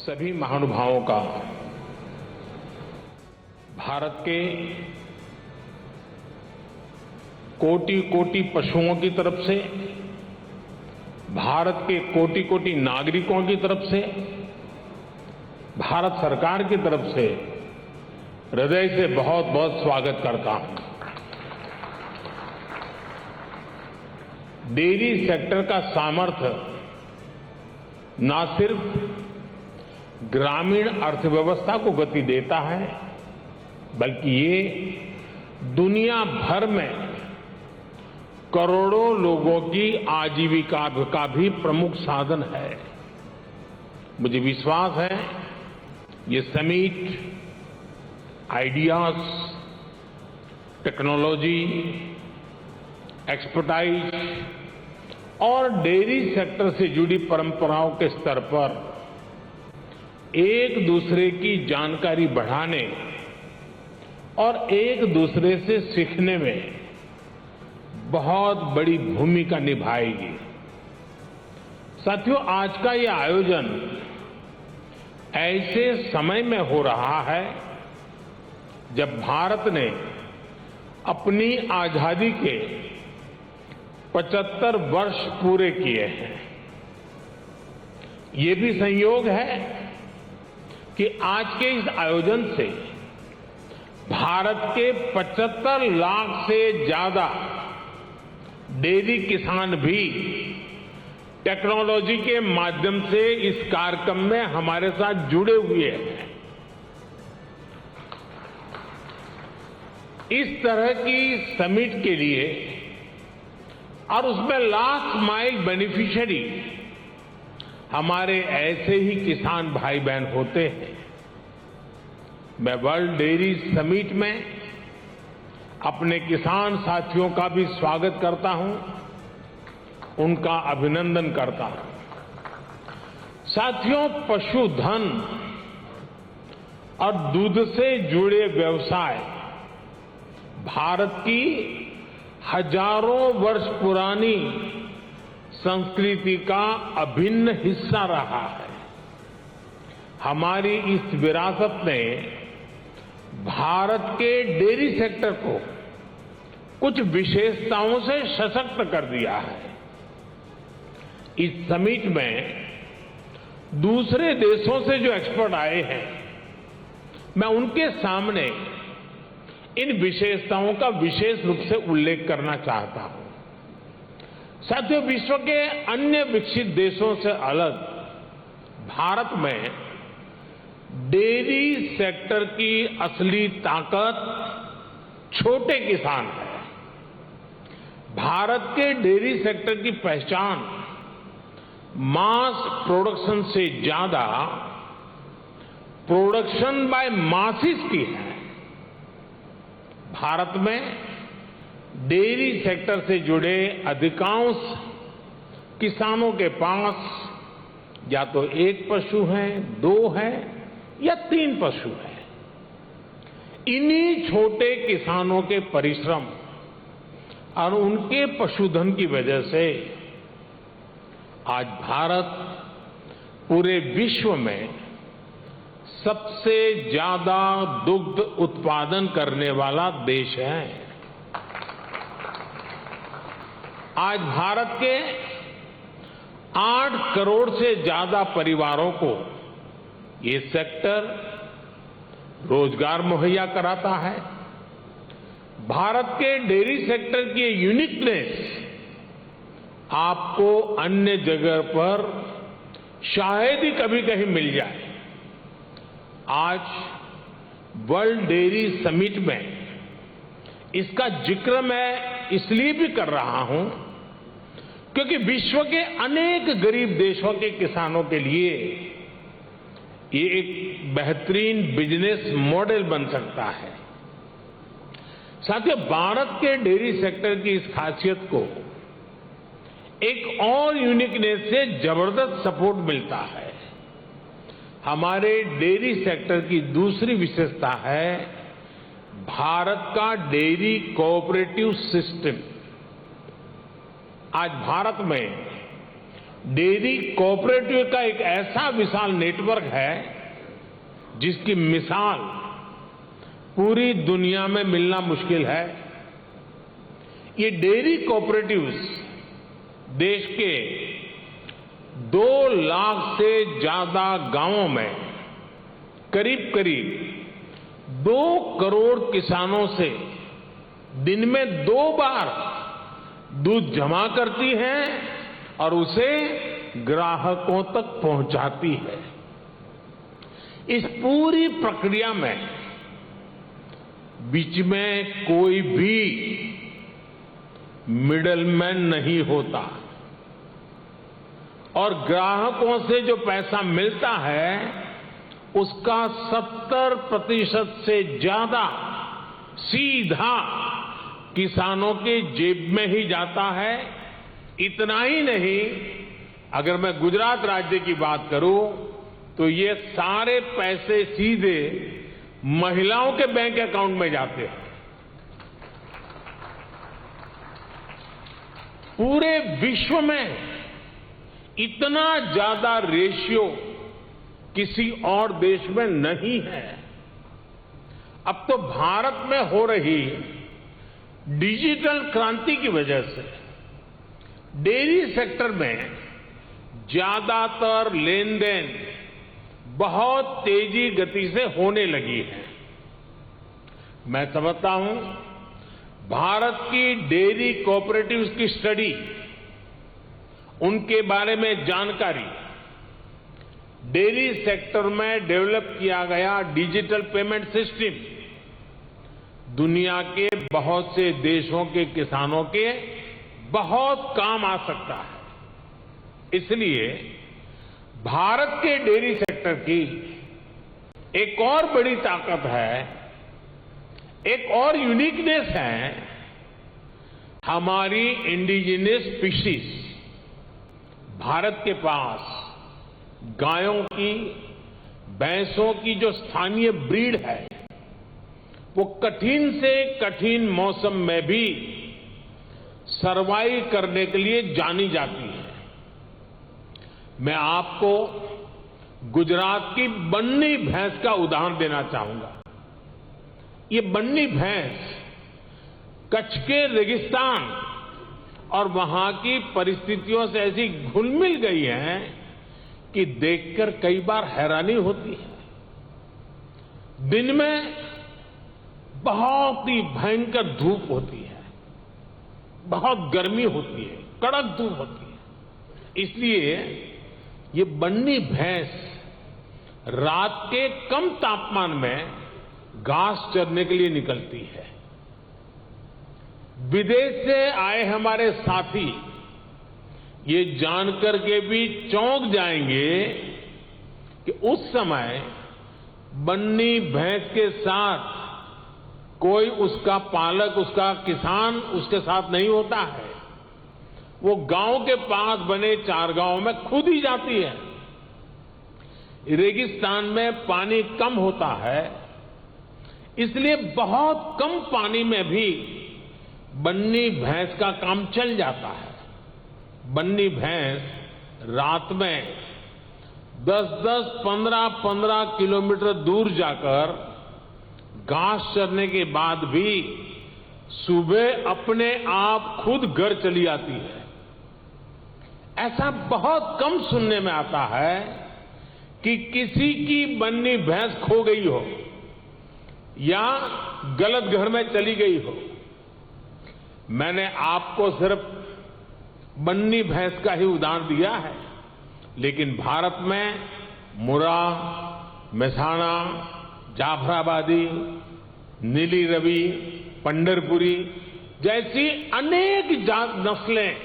सभी महानुभावों का भारत के कोटि कोटि पशुओं की तरफ से, भारत के कोटि कोटि नागरिकों की तरफ से, भारत सरकार की तरफ से हृदय से बहुत बहुत स्वागत करता हूं। डेयरी सेक्टर का सामर्थ्य न सिर्फ ग्रामीण अर्थव्यवस्था को गति देता है, बल्कि ये दुनिया भर में करोड़ों लोगों की आजीविका का भी प्रमुख साधन है। मुझे विश्वास है ये समिट आइडियाज, टेक्नोलॉजी, एक्सपर्टाइज और डेयरी सेक्टर से जुड़ी परंपराओं के स्तर पर एक दूसरे की जानकारी बढ़ाने और एक दूसरे से सीखने में बहुत बड़ी भूमिका निभाएगी। साथियों, आज का ये आयोजन ऐसे समय में हो रहा है जब भारत ने अपनी आजादी के 75 वर्ष पूरे किए हैं। ये भी संयोग है कि आज के इस आयोजन से भारत के 75 लाख से ज्यादा डेयरी किसान भी टेक्नोलॉजी के माध्यम से इस कार्यक्रम में हमारे साथ जुड़े हुए हैं। इस तरह की समिट के लिए और उसमें लास्ट माइल बेनिफिशियरी हमारे ऐसे ही किसान भाई बहन होते हैं। मैं वर्ल्ड डेयरी समिट में अपने किसान साथियों का भी स्वागत करता हूं, उनका अभिनंदन करता हूं। साथियों, पशुधन और दूध से जुड़े व्यवसाय भारत की हजारों वर्ष पुरानी संस्कृति का अभिन्न हिस्सा रहा है। हमारी इस विरासत ने भारत के डेयरी सेक्टर को कुछ विशेषताओं से सशक्त कर दिया है। इस समिट में दूसरे देशों से जो एक्सपर्ट आए हैं, मैं उनके सामने इन विशेषताओं का विशेष रूप से उल्लेख करना चाहता हूं। साथियों, विश्व के अन्य विकसित देशों से अलग भारत में डेयरी सेक्टर की असली ताकत छोटे किसान है। भारत के डेयरी सेक्टर की पहचान मास प्रोडक्शन से ज्यादा प्रोडक्शन बाय मासिस की है। भारत में डेयरी सेक्टर से जुड़े अधिकांश किसानों के पास या तो एक पशु है, 2 है या 3 पशु है। इन्हीं छोटे किसानों के परिश्रम और उनके पशुधन की वजह से आज भारत पूरे विश्व में सबसे ज्यादा दुग्ध उत्पादन करने वाला देश है। आज भारत के 8 करोड़ से ज्यादा परिवारों को ये सेक्टर रोजगार मुहैया कराता है। भारत के डेयरी सेक्टर की यूनिकनेस आपको अन्य जगह पर शायद ही कभी कहीं मिल जाए। आज वर्ल्ड डेयरी समिट में इसका जिक्र मैं इसलिए भी कर रहा हूं क्योंकि विश्व के अनेक गरीब देशों के किसानों के लिए ये एक बेहतरीन बिजनेस मॉडल बन सकता है। साथियों, भारत के डेयरी सेक्टर की इस खासियत को एक और यूनिकनेस से जबरदस्त सपोर्ट मिलता है। हमारे डेयरी सेक्टर की दूसरी विशेषता है भारत का डेयरी कोऑपरेटिव सिस्टम। आज भारत में डेयरी कोऑपरेटिव का एक ऐसा विशाल नेटवर्क है जिसकी मिसाल पूरी दुनिया में मिलना मुश्किल है। ये डेयरी कोऑपरेटिव्स देश के 2 लाख से ज्यादा गांवों में करीब करीब 2 करोड़ किसानों से दिन में 2 बार दूध जमा करती है और उसे ग्राहकों तक पहुंचाती है। इस पूरी प्रक्रिया में बीच में कोई भी मिडलमैन नहीं होता और ग्राहकों से जो पैसा मिलता है उसका 70% से ज्यादा सीधा किसानों के जेब में ही जाता है। इतना ही नहीं, अगर मैं गुजरात राज्य की बात करूं तो ये सारे पैसे सीधे महिलाओं के बैंक अकाउंट में जाते हैं। पूरे विश्व में इतना ज्यादा रेशियो किसी और देश में नहीं है। अब तो भारत में हो रही डिजिटल क्रांति की वजह से डेयरी सेक्टर में ज्यादातर लेन देन बहुत तेजी गति से होने लगी है। मैं समझता हूं भारत की डेयरी कोऑपरेटिव्स की स्टडी, उनके बारे में जानकारी, डेयरी सेक्टर में डेवलप किया गया डिजिटल पेमेंट सिस्टम दुनिया के बहुत से देशों के किसानों के बहुत काम आ सकता है। इसलिए भारत के डेयरी सेक्टर की एक और बड़ी ताकत है, एक और यूनिकनेस है, हमारी इंडिजिनस स्पीशीज। भारत के पास गायों की, भैंसों की जो स्थानीय ब्रीड है वो कठिन से कठिन मौसम में भी सर्वाइव करने के लिए जानी जाती है। मैं आपको गुजरात की बन्नी भैंस का उदाहरण देना चाहूंगा। ये बन्नी भैंस कच्छ के रेगिस्तान और वहां की परिस्थितियों से ऐसी घुल मिल गई है कि देखकर कई बार हैरानी होती है। दिन में बहुत ही भयंकर धूप होती है, बहुत गर्मी होती है, कड़क धूप होती है। इसलिए ये बन्नी भैंस रात के कम तापमान में घास चरने के लिए निकलती है। विदेश से आए हमारे साथी ये जानकर के भी चौंक जाएंगे कि उस समय बन्नी भैंस के साथ कोई उसका पालक, उसका किसान उसके साथ नहीं होता है। वो गांव के पास बने चारगांव में खुद ही जाती है। रेगिस्तान में पानी कम होता है, इसलिए बहुत कम पानी में भी बन्नी भैंस का काम चल जाता है। बन्नी भैंस रात में 10-10, 15-15 किलोमीटर दूर जाकर घास चरने के बाद भी सुबह अपने आप खुद घर चली आती है। ऐसा बहुत कम सुनने में आता है कि किसी की बन्नी भैंस खो गई हो या गलत घर में चली गई हो। मैंने आपको सिर्फ बन्नी भैंस का ही उदाहरण दिया है, लेकिन भारत में मुर्रा, मेहसाणा, जाफराबादी, नीली रवि, पंढरपुरी जैसी अनेक नस्लें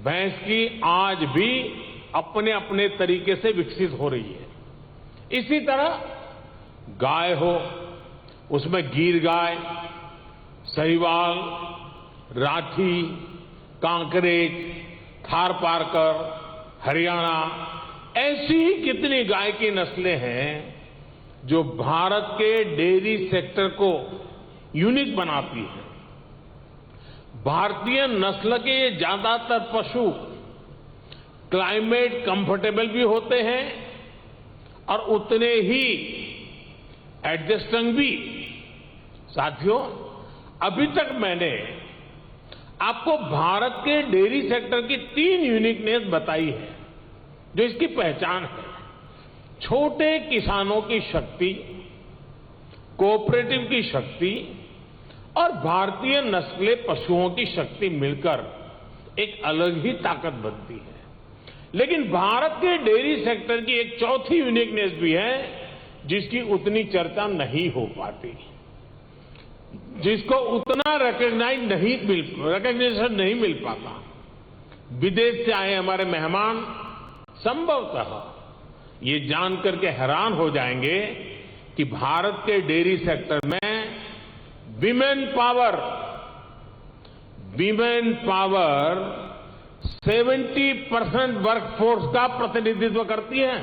भैंस की आज भी अपने अपने तरीके से विकसित हो रही है। इसी तरह गाय हो, उसमें गीर गाय, साहिवाल, राठी, कांकरेज, थारपारकर, हरियाणा, ऐसी कितनी गाय की नस्लें हैं जो भारत के डेयरी सेक्टर को यूनिक बनाती है। भारतीय नस्ल के ये ज्यादातर पशु क्लाइमेट कंफर्टेबल भी होते हैं और उतने ही एडजस्टिंग भी। साथियों, अभी तक मैंने आपको भारत के डेयरी सेक्टर की 3 यूनिकनेस बताई है जो इसकी पहचान है। छोटे किसानों की शक्ति, कोऑपरेटिव की शक्ति और भारतीय नस्ले पशुओं की शक्ति मिलकर एक अलग ही ताकत बनती है। लेकिन भारत के डेयरी सेक्टर की एक चौथी यूनिकनेस भी है जिसकी उतनी चर्चा नहीं हो पाती, जिसको उतना रिकग्निशन नहीं मिल पाता। विदेश से आए हमारे मेहमान संभवतः ये जानकर के हैरान हो जाएंगे कि भारत के डेयरी सेक्टर में विमेन पावर 70% वर्कफोर्स का प्रतिनिधित्व करती है।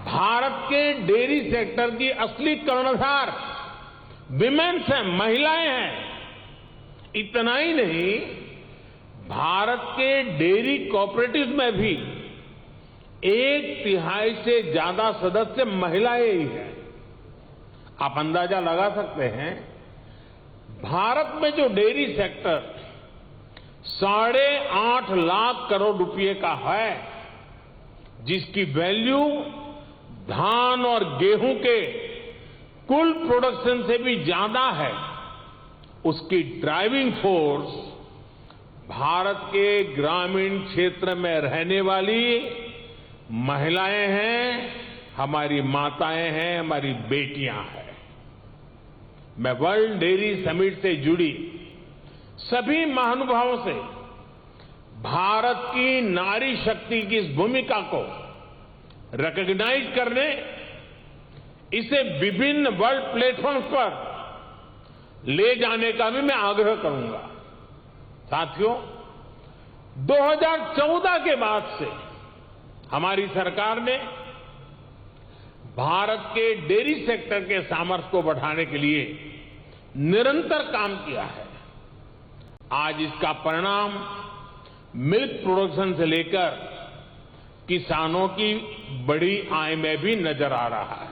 भारत के डेयरी सेक्टर की असली कर्णधार विमेन्स हैं, महिलाएं हैं। इतना ही नहीं, भारत के डेयरी कोऑपरेटिव्स में भी 1/3 से ज्यादा सदस्य महिलाएं ही हैं। आप अंदाजा लगा सकते हैं, भारत में जो डेयरी सेक्टर 8.5 लाख करोड़ रुपए का है, जिसकी वैल्यू धान और गेहूं के कुल प्रोडक्शन से भी ज्यादा है, उसकी ड्राइविंग फोर्स भारत के ग्रामीण क्षेत्र में रहने वाली महिलाएं हैं, हमारी माताएं हैं, हमारी बेटियां हैं। मैं वर्ल्ड डेयरी समिट से जुड़ी सभी महानुभावों से भारत की नारी शक्ति की इस भूमिका को रिकॉग्नाइज करने, इसे विभिन्न वर्ल्ड प्लेटफॉर्म्स पर ले जाने का भी मैं आग्रह करूंगा। साथियों, 2014 के बाद से हमारी सरकार ने भारत के डेयरी सेक्टर के सामर्थ्य को बढ़ाने के लिए निरंतर काम किया है। आज इसका परिणाम मिल्क प्रोडक्शन से लेकर किसानों की बड़ी आय में भी नजर आ रहा है।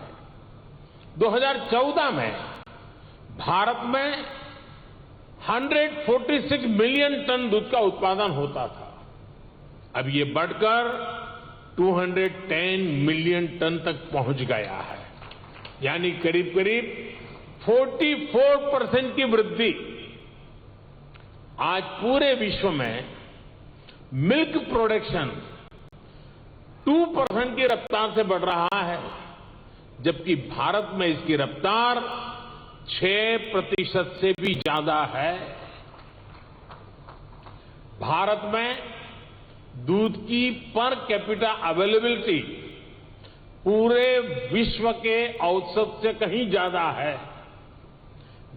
2014 में भारत में 146 मिलियन टन दूध का उत्पादन होता था। अब ये बढ़कर 210 मिलियन टन तक पहुंच गया है, यानी करीब करीब 44% की वृद्धि। आज पूरे विश्व में मिल्क प्रोडक्शन 2% की रफ्तार से बढ़ रहा है, जबकि भारत में इसकी रफ्तार 6% से भी ज्यादा है। भारत में दूध की पर कैपिटा अवेलेबिलिटी पूरे विश्व के औसत से कहीं ज्यादा है।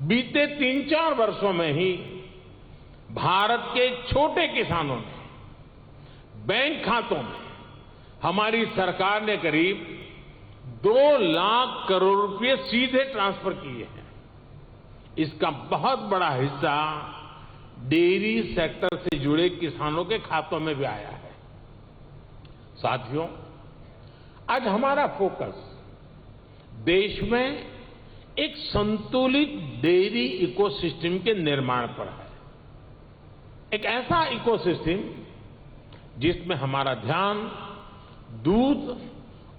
बीते 3-4 वर्षों में ही भारत के छोटे किसानों ने बैंक खातों में हमारी सरकार ने करीब 2 लाख करोड़ रुपए सीधे ट्रांसफर किए हैं। इसका बहुत बड़ा हिस्सा डेयरी सेक्टर से जुड़े किसानों के खातों में भी आया है। साथियों, आज हमारा फोकस देश में एक संतुलित डेयरी इकोसिस्टम के निर्माण पर है। एक ऐसा इकोसिस्टम जिसमें हमारा ध्यान दूध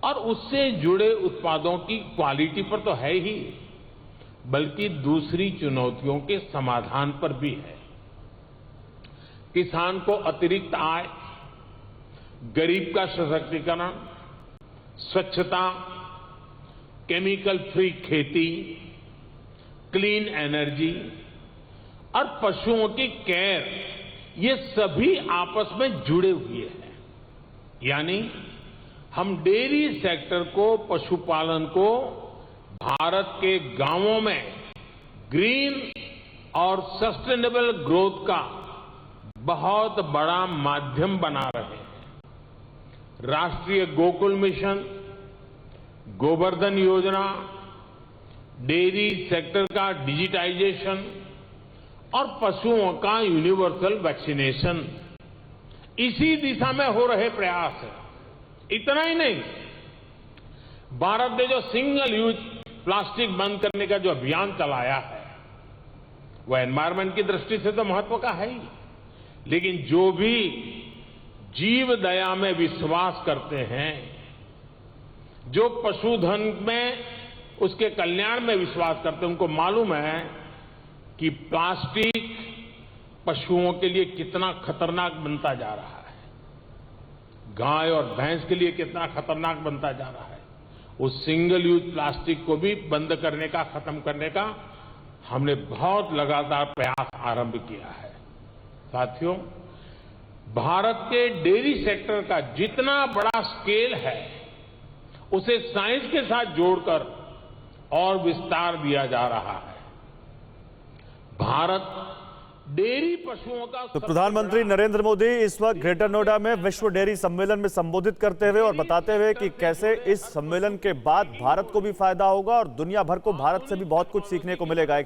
और उससे जुड़े उत्पादों की क्वालिटी पर तो है ही, बल्कि दूसरी चुनौतियों के समाधान पर भी है। किसान को अतिरिक्त आय, गरीब का सशक्तिकरण, स्वच्छता, केमिकल फ्री खेती, क्लीन एनर्जी और पशुओं की केयर, ये सभी आपस में जुड़े हुए हैं। यानी हम डेयरी सेक्टर को, पशुपालन को भारत के गांवों में ग्रीन और सस्टेनेबल ग्रोथ का बहुत बड़ा माध्यम बना रहे हैं। राष्ट्रीय गोकुल मिशन, गोवर्धन योजना, डेयरी सेक्टर का डिजिटाइजेशन और पशुओं का यूनिवर्सल वैक्सीनेशन, इसी दिशा में हो रहे प्रयास है। इतना ही नहीं, भारत ने जो सिंगल यूज प्लास्टिक बंद करने का जो अभियान चलाया है, वह एनवायरमेंट की दृष्टि से तो महत्व का है ही, लेकिन जो भी जीव दया में विश्वास करते हैं, जो पशुधन में उसके कल्याण में विश्वास करते हैं, उनको मालूम है कि प्लास्टिक पशुओं के लिए कितना खतरनाक बनता जा रहा है, गाय और भैंस के लिए कितना खतरनाक बनता जा रहा है। उस सिंगल यूज प्लास्टिक को भी बंद करने का, खत्म करने का हमने बहुत लगातार प्रयास आरंभ किया है। साथियों, भारत के डेयरी सेक्टर का जितना बड़ा स्केल है, उसे साइंस के साथ जोड़कर और विस्तार दिया जा रहा है। भारत डेयरी पशुओं का तो प्रधानमंत्री नरेंद्र मोदी इस वक्त ग्रेटर नोएडा में विश्व डेयरी सम्मेलन में संबोधित करते हुए और बताते हुए कि कैसे इस सम्मेलन के बाद भारत को भी फायदा होगा और दुनिया भर को भारत से भी बहुत कुछ सीखने को मिलेगा।